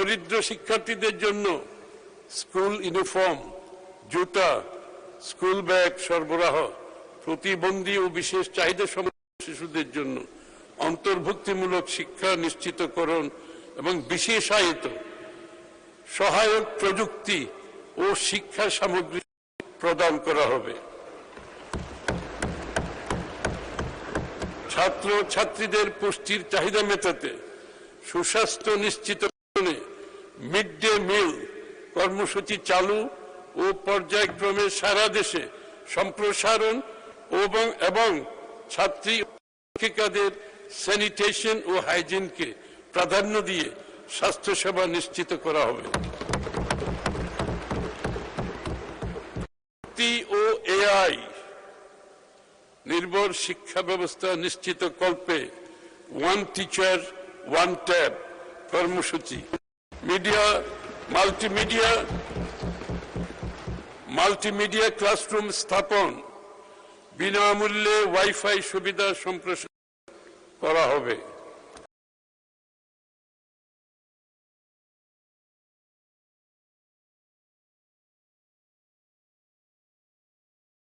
দরিদ্র শিক্ষার্থীদের জন্য স্কুল ইউনিফর্ম, জুতা, স্কুল ব্যাগ সরবরাহ, প্রতিবন্ধী ও বিশেষ চাহিদা সম্পন্ন শিশুদের জন্য অন্তর্ভুক্তিমূলক শিক্ষা নিশ্চিতকরণ এবং বিশেষায়িত সহায়ক প্রযুক্তি ও শিক্ষা সামগ্রী প্রদান করা হবে। ছাত্র ছাত্রীদের পুষ্টির চাহিদা মেটাতে সুস্বাস্থ্য নিশ্চিতকরণে মিড ডে মিল কর্মসূচি চালু ও পর্যায়ক্রমে সারা দেশে সম্প্রসারণ এবং ছাত্রী শিক্ষিকাদের স্যানিটেশন ও হাইজিনকে প্রাধান্য দিয়ে স্বাস্থ্যসেবা নিশ্চিত করা হবে। ও এআই নির্ভর শিক্ষা ব্যবস্থা নিশ্চিত কল্পে ওয়ান টিচার ওয়ান ট্যাব কর্মসূচি, মাল্টিমিডিয়া ক্লাসরুম স্থাপন, বিনামূল্যে ওয়াইফাই সুবিধা সম্প্রসারণ করা হবে।